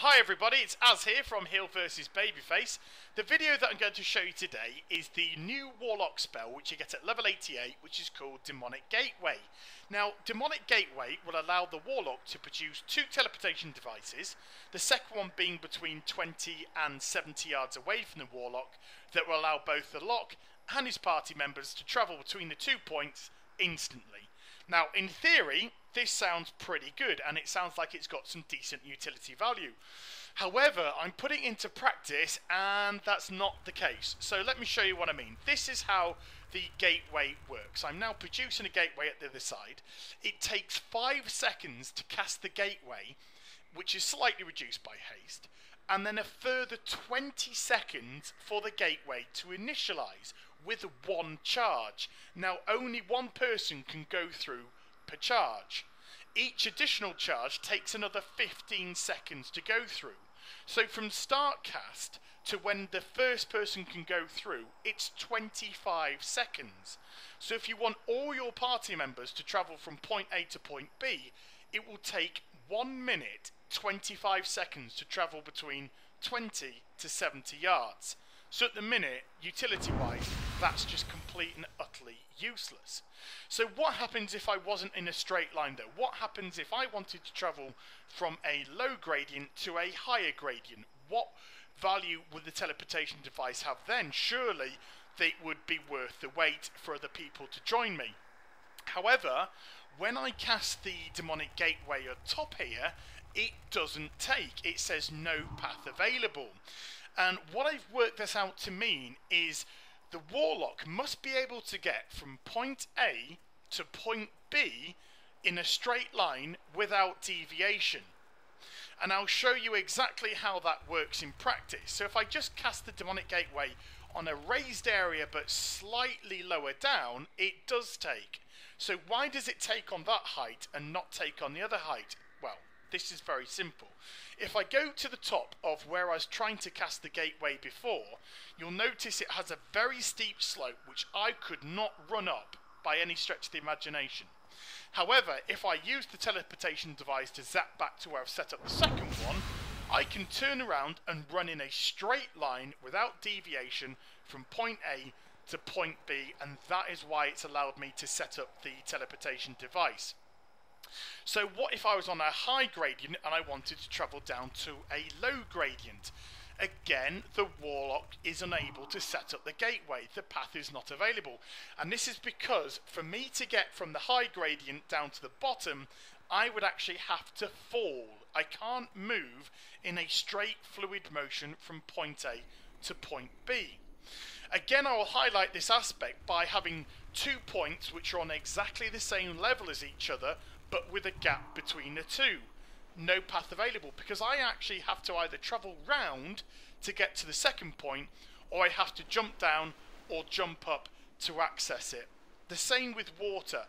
Hi everybody, it's Az here from Heal vs Babyface. The video that I'm going to show you today is the new Warlock spell which you get at level 88, which is called Demonic Gateway. Now, Demonic Gateway will allow the Warlock to produce 2 teleportation devices, the second one being between 20 and 70 yards away from the Warlock, that will allow both the Lock and his party members to travel between the 2 points instantly. Now, in theory, this sounds pretty good, and it sounds like it's got some decent utility value. However, I'm putting it into practice, and that's not the case. So let me show you what I mean. This is how the gateway works. I'm now producing a gateway at the other side. It takes 5 seconds to cast the gateway, which is slightly reduced by haste, and then a further 20 seconds for the gateway to initialize with 1 charge. Now, only 1 person can go through per charge. Each additional charge takes another 15 seconds to go through. So from start cast to when the first person can go through, it's 25 seconds. So if you want all your party members to travel from point A to point B, it will take 1 minute 25 seconds to travel between 20 to 70 yards. So at the minute, utility-wise, that's just complete and utterly useless. So what happens if I wasn't in a straight line though? What happens if I wanted to travel from a low gradient to a higher gradient? What value would the teleportation device have then? Surely it would be worth the wait for other people to join me. However, when I cast the Demonic Gateway at top here, it doesn't take. It says no path available. And what I've worked this out to mean is the Warlock must be able to get from point A to point B in a straight line without deviation. And I'll show you exactly how that works in practice. So if I just cast the Demonic Gateway on a raised area but slightly lower down, it does take. So why does it take on that height and not take on the other height? Well, this is very simple. If I go to the top of where I was trying to cast the gateway before, you'll notice it has a very steep slope which I could not run up by any stretch of the imagination. However, if I use the teleportation device to zap back to where I've set up the second one, I can turn around and run in a straight line without deviation from point A to point B, and that is why it's allowed me to set up the teleportation device. So what if I was on a high gradient and I wanted to travel down to a low gradient? Again, the Warlock is unable to set up the gateway. The path is not available. And this is because for me to get from the high gradient down to the bottom, I would actually have to fall. I can't move in a straight fluid motion from point A to point B. Again, I will highlight this aspect by having 2 points which are on exactly the same level as each other, but with a gap between the 2. No path available, because I actually have to either travel round to get to the second point, or I have to jump down or jump up to access it. The same with water.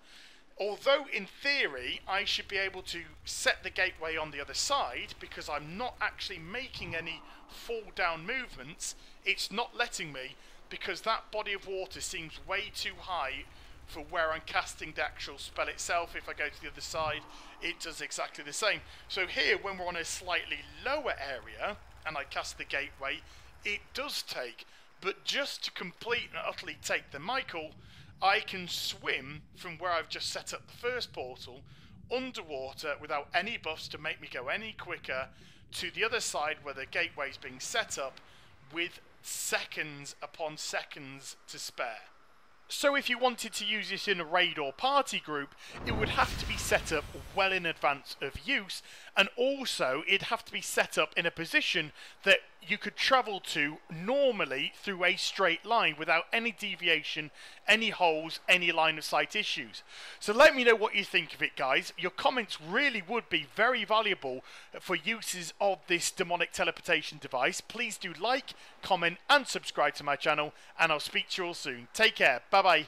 Although in theory I should be able to set the gateway on the other side, because I'm not actually making any fall down movements, it's not letting me, because that body of water seems way too high for where I'm casting the actual spell itself. If I go to the other side, it does exactly the same. So here, when we're on a slightly lower area and I cast the gateway, it does take. But just to complete and utterly take the Michael, I can swim from where I've just set up the first portal underwater without any buffs to make me go any quicker to the other side where the gateway is being set up, with seconds upon seconds to spare. So if you wanted to use this in a raid or party group, it would have to be set up well in advance of use, and also it'd have to be set up in a position that you could travel to normally through a straight line without any deviation, any holes, any line of sight issues. So let me know what you think of it, guys. Your comments really would be very valuable for uses of this demonic teleportation device. Please do like, comment and subscribe to my channel, and I'll speak to you all soon. Take care. Bye bye.